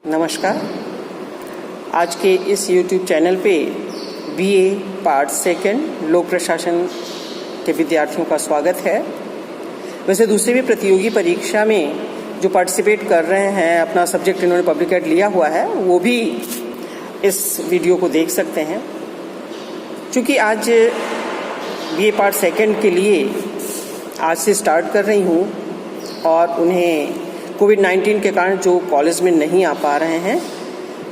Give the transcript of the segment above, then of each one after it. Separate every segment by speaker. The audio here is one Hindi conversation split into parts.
Speaker 1: नमस्कार। आज के इस YouTube चैनल पे BA पार्ट सेकंड लोक प्रशासन के विद्यार्थियों का स्वागत है। वैसे दूसरी भी प्रतियोगी परीक्षा में जो पार्टिसिपेट कर रहे हैं, अपना सब्जेक्ट इन्होंने पब्लिक एड लिया हुआ है, वो भी इस वीडियो को देख सकते हैं। चूँकि आज BA पार्ट सेकंड के लिए आज से स्टार्ट कर रही हूँ और उन्हें कोविड-19 के कारण जो कॉलेज में नहीं आ पा रहे हैं,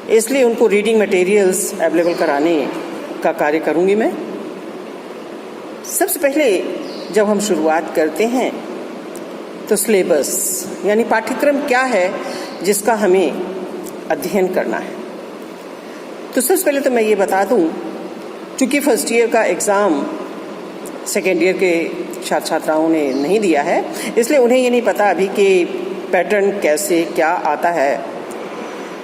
Speaker 1: इसलिए उनको रीडिंग मटेरियल्स अवेलेबल कराने का कार्य करूँगी मैं। सबसे पहले जब हम शुरुआत करते हैं तो सिलेबस यानी पाठ्यक्रम क्या है जिसका हमें अध्ययन करना है। तो सबसे पहले तो मैं ये बता दूँ, चूँकि फर्स्ट ईयर का एग्ज़ाम सेकेंड ईयर के छात्र छात्राओं ने नहीं दिया है, इसलिए उन्हें ये नहीं पता अभी कि पैटर्न कैसे क्या आता है।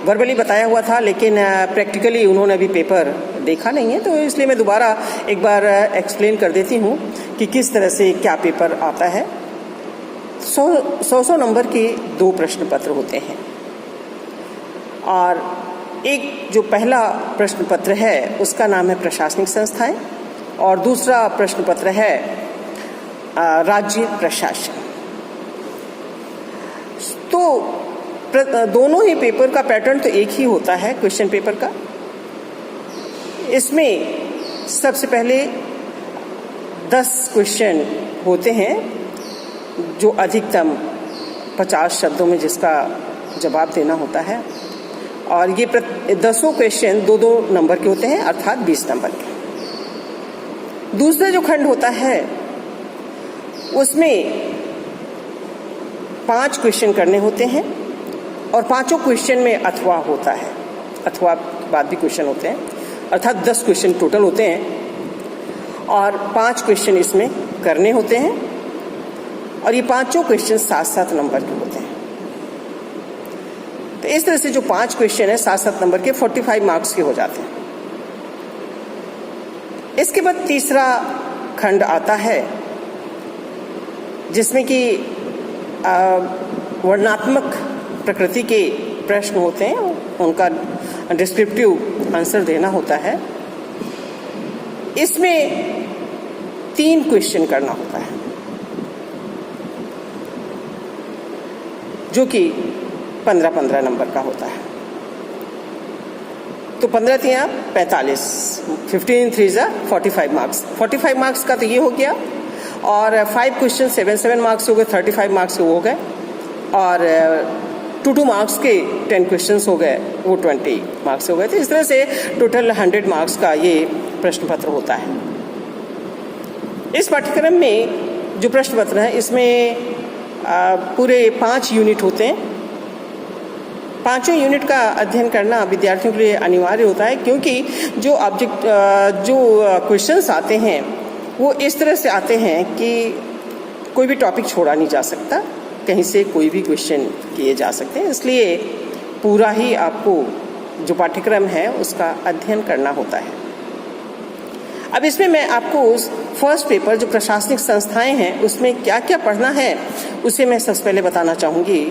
Speaker 1: वर्बली बताया हुआ था, लेकिन प्रैक्टिकली उन्होंने अभी पेपर देखा नहीं है, तो इसलिए मैं दोबारा एक बार एक्सप्लेन कर देती हूँ कि किस तरह से क्या पेपर आता है। 100 नंबर के 2 प्रश्न पत्र होते हैं और एक जो पहला प्रश्न पत्र है उसका नाम है प्रशासनिक संस्थाएं और दूसरा प्रश्न पत्र है राज्य प्रशासन। तो दोनों ही पेपर का पैटर्न तो एक ही होता है क्वेश्चन पेपर का। इसमें सबसे पहले 10 क्वेश्चन होते हैं जो अधिकतम 50 शब्दों में जिसका जवाब देना होता है, और ये 10 क्वेश्चन 2-2 नंबर के होते हैं, अर्थात 20 नंबर के। दूसरा जो खंड होता है उसमें 5 क्वेश्चन करने होते हैं और 5 क्वेश्चन में अथवा होता है, अथवा के बाद भी क्वेश्चन होते हैं, अर्थात 10 क्वेश्चन टोटल होते हैं और 5 क्वेश्चन इसमें करने होते हैं और ये 5 क्वेश्चन 7-7 नंबर के होते हैं। तो इस तरह से जो 5 क्वेश्चन है 7-7 नंबर के 45 मार्क्स के हो जाते हैं। इसके बाद तीसरा खंड आता है जिसमें कि वर्णनात्मक प्रकृति के प्रश्न होते हैं, उनका डिस्क्रिप्टिव आंसर देना होता है। इसमें 3 क्वेश्चन करना होता है जो कि 15-15 नंबर का होता है। तो 15 3 45, 15 3 45 मार्क्स। 45 मार्क्स का तो ये हो गया, और 5 क्वेश्चन 7 मार्क्स हो गए, 35 मार्क्स के वो हो गए, और 2 मार्क्स के 10 क्वेश्चंस हो गए, वो 20 मार्क्स हो गए। तो इस तरह से टोटल 100 मार्क्स का ये प्रश्न पत्र होता है। इस पाठ्यक्रम में जो प्रश्न पत्र है इसमें पूरे 5 यूनिट होते हैं। 5 यूनिट का अध्ययन करना विद्यार्थियों के लिए अनिवार्य होता है, क्योंकि जो क्वेश्चंस आते हैं वो इस तरह से आते हैं कि कोई भी टॉपिक छोड़ा नहीं जा सकता, कहीं से कोई भी क्वेश्चन किए जा सकते हैं। इसलिए पूरा ही आपको जो पाठ्यक्रम है उसका अध्ययन करना होता है। अब इसमें मैं आपको फर्स्ट पेपर जो प्रशासनिक संस्थाएं हैं उसमें क्या क्या पढ़ना है उसे मैं सबसे पहले बताना चाहूँगी।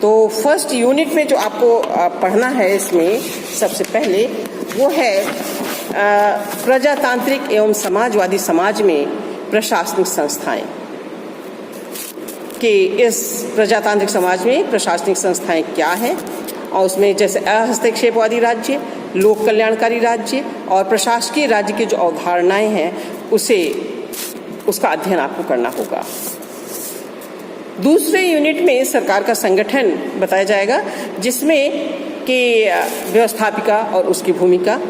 Speaker 1: तो फर्स्ट यूनिट में जो आपको पढ़ना है इसमें सबसे पहले वो है प्रजातांत्रिक एवं समाजवादी समाज में प्रशासनिक संस्थाएं। कि इस प्रजातांत्रिक समाज में प्रशासनिक संस्थाएं क्या हैं, और उसमें जैसे अहस्तक्षेपवादी राज्य, लोक कल्याणकारी राज्य और प्रशासकीय राज्य की जो अवधारणाएं हैं उसका अध्ययन आपको करना होगा। दूसरे यूनिट में सरकार का संगठन बताया जाएगा, जिसमें कि व्यवस्थापिका और उसकी भूमिका,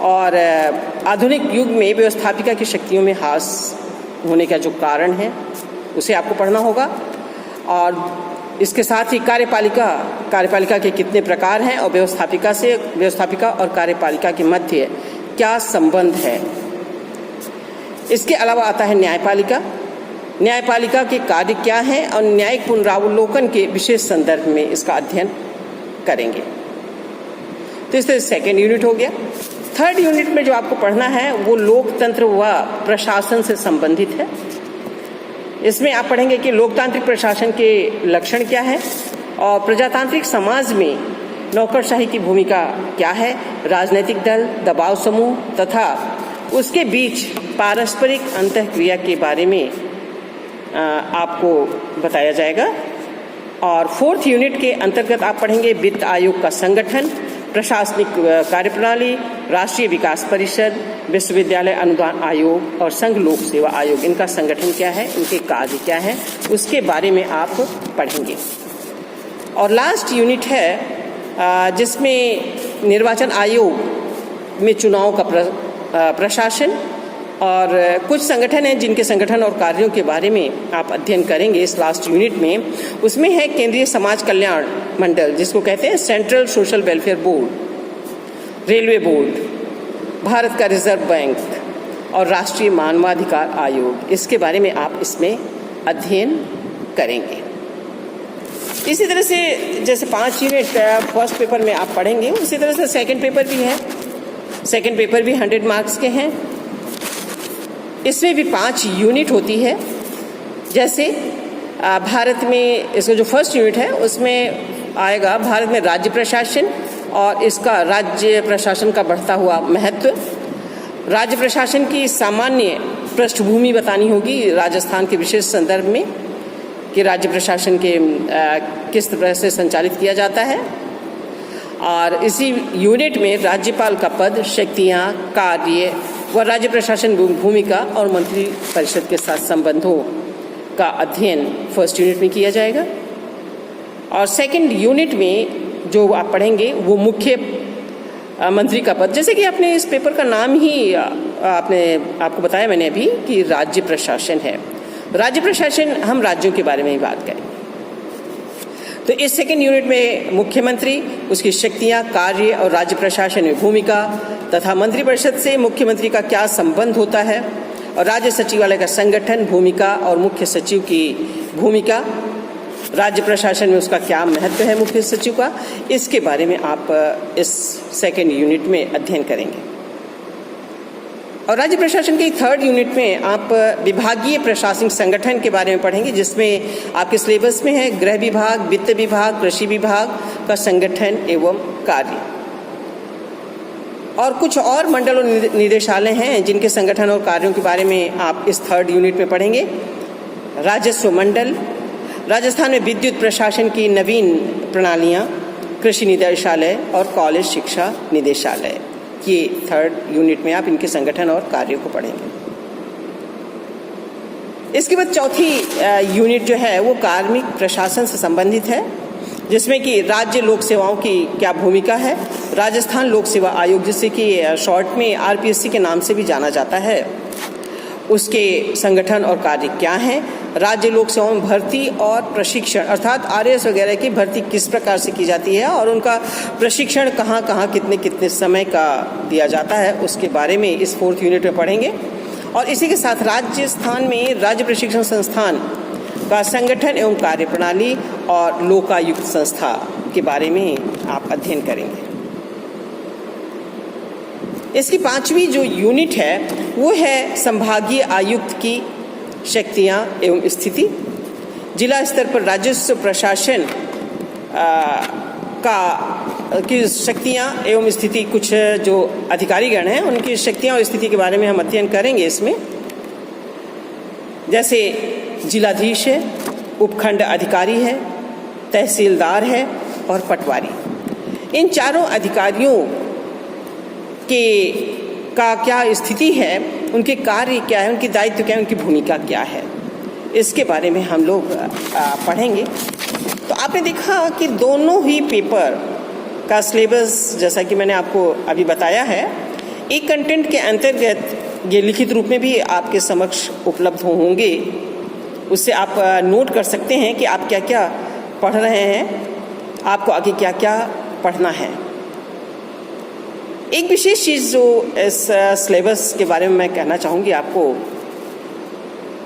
Speaker 1: और आधुनिक युग में व्यवस्थापिका की शक्तियों में ह्रास होने का जो कारण है उसे आपको पढ़ना होगा। और इसके साथ ही कार्यपालिका के कितने प्रकार हैं और व्यवस्थापिका और कार्यपालिका के मध्य क्या संबंध है। इसके अलावा आता है न्यायपालिका के कार्य क्या हैं और न्यायिक पुनरावलोकन के विशेष संदर्भ में इसका अध्ययन करेंगे। तो इस तरह सेकेंड यूनिट हो गया। थर्ड यूनिट में जो आपको पढ़ना है वो लोकतंत्र व प्रशासन से संबंधित है। इसमें आप पढ़ेंगे कि लोकतांत्रिक प्रशासन के लक्षण क्या है और प्रजातांत्रिक समाज में नौकरशाही की भूमिका क्या है, राजनीतिक दल, दबाव समूह तथा उसके बीच पारस्परिक अंतःक्रिया के बारे में आपको बताया जाएगा। और 4th यूनिट के अंतर्गत आप पढ़ेंगे वित्त आयोग का संगठन, प्रशासनिक कार्यप्रणाली, राष्ट्रीय विकास परिषद, विश्वविद्यालय अनुदान आयोग और संघ लोक सेवा आयोग, इनका संगठन क्या है, इनके कार्य क्या है, उसके बारे में आप पढ़ेंगे। और लास्ट यूनिट है जिसमें निर्वाचन आयोग में चुनाव का प्रशासन और कुछ संगठन हैं जिनके संगठन और कार्यों के बारे में आप अध्ययन करेंगे इस लास्ट यूनिट में। उसमें है केंद्रीय समाज कल्याण मंडल, जिसको कहते हैं central social welfare board, railway board, Bharat का रिजर्व बैंक और राष्ट्रीय मानवाधिकार आयोग, इसके बारे में आप इसमें अध्ययन करेंगे। इसी तरह से जैसे 5 यूनिट फर्स्ट पेपर में आप पढ़ेंगे, उसी तरह से सेकंड पेपर भी है। सेकंड पेपर भी 100 मार्क्स के हैं। इसमें भी 5 यूनिट होती है। जैसे भारत में इसका जो फर्स्ट यूनिट है उसमें आएगा भारत में राज्य प्रशासन और इसका राज्य प्रशासन का बढ़ता हुआ महत्व, राज्य प्रशासन की सामान्य पृष्ठभूमि बतानी होगी राजस्थान के विशेष संदर्भ में कि राज्य प्रशासन के किस तरह से संचालित किया जाता है। और इसी यूनिट में राज्यपाल का पद, शक्तियाँ, कार्य व राज्य प्रशासन भूमिका और मंत्री परिषद के साथ संबंधों का अध्ययन फर्स्ट यूनिट में किया जाएगा। और सेकंड यूनिट में जो आप पढ़ेंगे वो मुख्य मंत्री का पद, जैसे कि आपने इस पेपर का नाम ही आपको बताया मैंने अभी कि राज्य प्रशासन है। राज्य प्रशासन हम राज्यों के बारे में ही बात करें। तो इस सेकंड यूनिट में मुख्यमंत्री, उसकी शक्तियां, कार्य और राज्य प्रशासन में भूमिका तथा मंत्रिपरिषद से मुख्यमंत्री का क्या संबंध होता है और राज्य सचिवालय का संगठन, भूमिका और मुख्य सचिव की भूमिका, राज्य प्रशासन में उसका क्या महत्व है मुख्य सचिव का, इसके बारे में आप इस सेकंड यूनिट में अध्ययन करेंगे। और राज्य प्रशासन के थर्ड यूनिट में आप विभागीय प्रशासनिक संगठन के बारे में पढ़ेंगे, जिसमें आपके सिलेबस में है गृह विभाग, वित्त विभाग, कृषि विभाग का संगठन एवं कार्य। और कुछ और मंडल और निदेशालय हैं जिनके संगठन और कार्यों के बारे में आप इस थर्ड यूनिट में पढ़ेंगे। राजस्व मंडल, राजस्थान में विद्युत प्रशासन की नवीन प्रणालियाँ, कृषि निदेशालय और कॉलेज शिक्षा निदेशालय, ये थर्ड यूनिट में आप इनके संगठन और कार्यों को पढ़ेंगे। इसके बाद चौथी यूनिट जो है वो कार्मिक प्रशासन से संबंधित है, जिसमें कि राज्य लोक सेवाओं की क्या भूमिका है, राजस्थान लोक सेवा आयोग, जिसे कि शॉर्ट में RPSC के नाम से भी जाना जाता है, उसके संगठन और कार्य क्या हैं, राज्य लोक सेवाओं में भर्ती और प्रशिक्षण अर्थात RAS वगैरह की भर्ती किस प्रकार से की जाती है और उनका प्रशिक्षण कहाँ कहाँ कितने समय का दिया जाता है, उसके बारे में इस 4th यूनिट में पढ़ेंगे। और इसी के साथ राजस्थान में राज्य प्रशिक्षण संस्थान का संगठन एवं कार्यप्रणाली और लोकायुक्त संस्था के बारे में आप अध्ययन करेंगे। इसकी 5वीं जो यूनिट है वो है संभागीय आयुक्त की शक्तियाँ एवं स्थिति, जिला स्तर पर राजस्व प्रशासन की शक्तियाँ एवं स्थिति, कुछ जो अधिकारीगण हैं उनकी शक्तियाँ और स्थिति के बारे में हम अध्ययन करेंगे इसमें। जैसे जिलाधीश है, उपखंड अधिकारी है, तहसीलदार है और पटवारी। इन चारों अधिकारियों का क्या स्थिति है, उनके कार्य क्या है, उनकी दायित्व क्या है, उनकी भूमिका क्या है, इसके बारे में हम लोग पढ़ेंगे। तो आपने देखा कि दोनों ही पेपर का सिलेबस, जैसा कि मैंने आपको अभी बताया है, एक कंटेंट के अंतर्गत ये लिखित रूप में भी आपके समक्ष उपलब्ध होंगे। उससे आप नोट कर सकते हैं कि आप क्या क्या पढ़ रहे हैं, आपको आगे क्या क्या पढ़ना है। एक विशेष चीज़ जो इस सिलेबस के बारे में मैं कहना चाहूँगी आपको,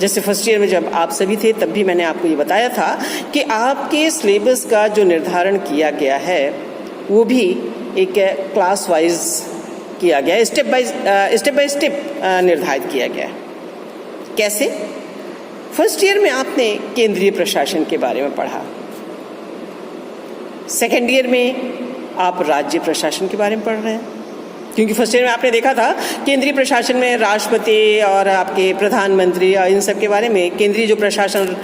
Speaker 1: जैसे फर्स्ट ईयर में जब आप सभी थे तब भी मैंने आपको ये बताया था कि आपके सिलेबस का जो निर्धारण किया गया है वो भी एक क्लास वाइज किया गया है, स्टेप बाय स्टेप निर्धारित किया गया है। कैसे? फर्स्ट ईयर में आपने केंद्रीय प्रशासन के बारे में पढ़ा, सेकेंड ईयर में आप राज्य प्रशासन के बारे में पढ़ रहे हैं, क्योंकि फर्स्ट ईयर में आपने देखा था केंद्रीय प्रशासन में राष्ट्रपति और आपके प्रधानमंत्री और इन सब के बारे में, केंद्रीय जो प्रशासन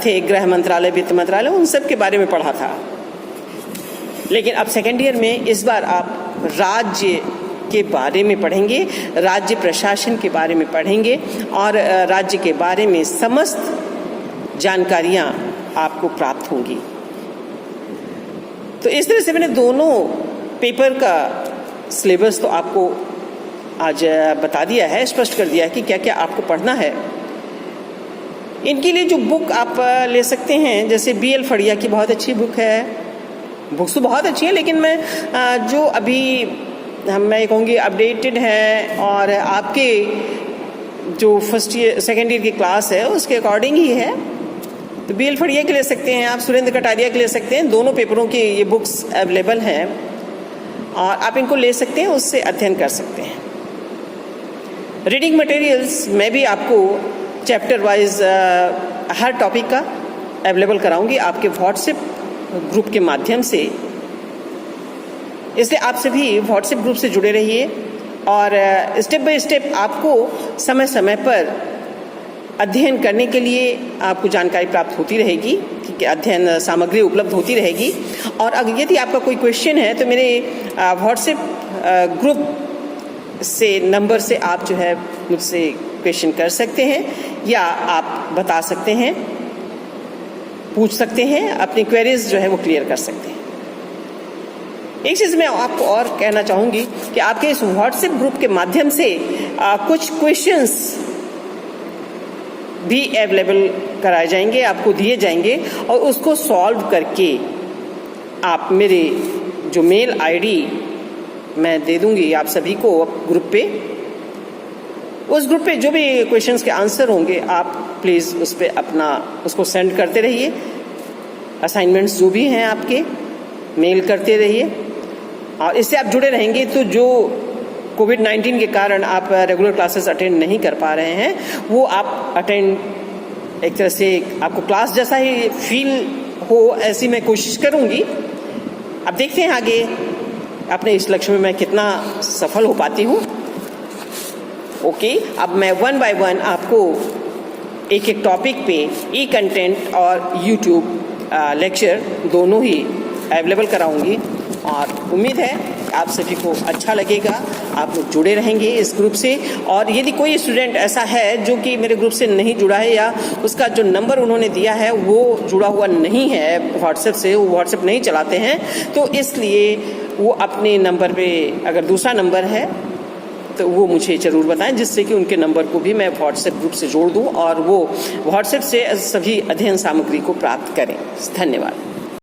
Speaker 1: थे, गृह मंत्रालय, वित्त मंत्रालय, उन सब के बारे में पढ़ा था। लेकिन अब सेकेंड ईयर में इस बार आप राज्य के बारे में पढ़ेंगे, राज्य प्रशासन के बारे में पढ़ेंगे और राज्य के बारे में समस्त जानकारियां आपको प्राप्त होंगी। तो इस तरह से मैंने दोनों पेपर का सिलेबस तो आपको आज बता दिया है, स्पष्ट कर दिया है कि क्या क्या आपको पढ़ना है। इनके लिए जो बुक आप ले सकते हैं, जैसे BL फड़िया की बहुत अच्छी बुक है, बुक्स तो बहुत अच्छी है, लेकिन मैं जो अभी मैं कहूँगी अपडेटेड है और आपके जो फर्स्ट ईयर सेकेंड ईयर की क्लास है उसके अकॉर्डिंग ही है, तो BL फड़िया के ले सकते हैं आप, सुरेंद्र कटारिया के ले सकते हैं। दोनों पेपरों की ये बुक्स अवेलेबल हैं और आप इनको ले सकते हैं, उससे अध्ययन कर सकते हैं। रीडिंग मटेरियल्स मैं भी आपको चैप्टर वाइज हर टॉपिक का अवेलेबल कराऊंगी आपके व्हाट्सएप ग्रुप के माध्यम से, इसलिए आप सभी व्हाट्सएप ग्रुप से जुड़े रहिए और स्टेप बाय स्टेप आपको समय समय पर अध्ययन करने के लिए आपको जानकारी प्राप्त होती रहेगी, ठीक है, अध्ययन सामग्री उपलब्ध होती रहेगी। और अगर यदि आपका कोई क्वेश्चन है तो मेरे व्हाट्सएप ग्रुप से नंबर से आप जो है मुझसे क्वेश्चन कर सकते हैं या आप बता सकते हैं, पूछ सकते हैं, अपनी क्वेरीज जो है वो क्लियर कर सकते हैं। एक चीज़ मैं आपको और कहना चाहूँगी कि आपके इस व्हाट्सएप ग्रुप के माध्यम से कुछ क्वेश्चंस भी अवेलेबल कराए जाएंगे, आपको दिए जाएंगे और उसको सॉल्व करके आप मेरे जो मेल आईडी मैं दे दूंगी आप सभी को ग्रुप पे, उस ग्रुप पे जो भी क्वेश्चंस के आंसर होंगे आप प्लीज़ उस पर अपना उसको सेंड करते रहिए। असाइनमेंट्स जो भी हैं आपके मेल करते रहिए और इससे आप जुड़े रहेंगे तो जो कोविड-19 के कारण आप रेगुलर क्लासेस अटेंड नहीं कर पा रहे हैं वो आप अटेंड, एक तरह से आपको क्लास जैसा ही फील हो ऐसी मैं कोशिश करूँगी। अब देखते हैं आगे अपने इस लक्ष्य में मैं कितना सफल हो पाती हूँ। ओके, अब मैं 1 बाय 1 आपको एक एक टॉपिक पे ई कंटेंट और यूट्यूब लेक्चर दोनों ही अवेलेबल कराऊंगी और उम्मीद है आप सभी को अच्छा लगेगा, आप लोग जुड़े रहेंगे इस ग्रुप से। और यदि कोई स्टूडेंट ऐसा है जो कि मेरे ग्रुप से नहीं जुड़ा है या उसका जो नंबर उन्होंने दिया है वो जुड़ा हुआ नहीं है व्हाट्सएप से, वो व्हाट्सएप नहीं चलाते हैं, तो इसलिए वो अपने नंबर पे अगर दूसरा नंबर है तो वो मुझे ज़रूर बताएं, जिससे कि उनके नंबर को भी मैं व्हाट्सएप ग्रुप से जोड़ दूं और वो व्हाट्सएप से सभी अध्ययन सामग्री को प्राप्त करें। धन्यवाद।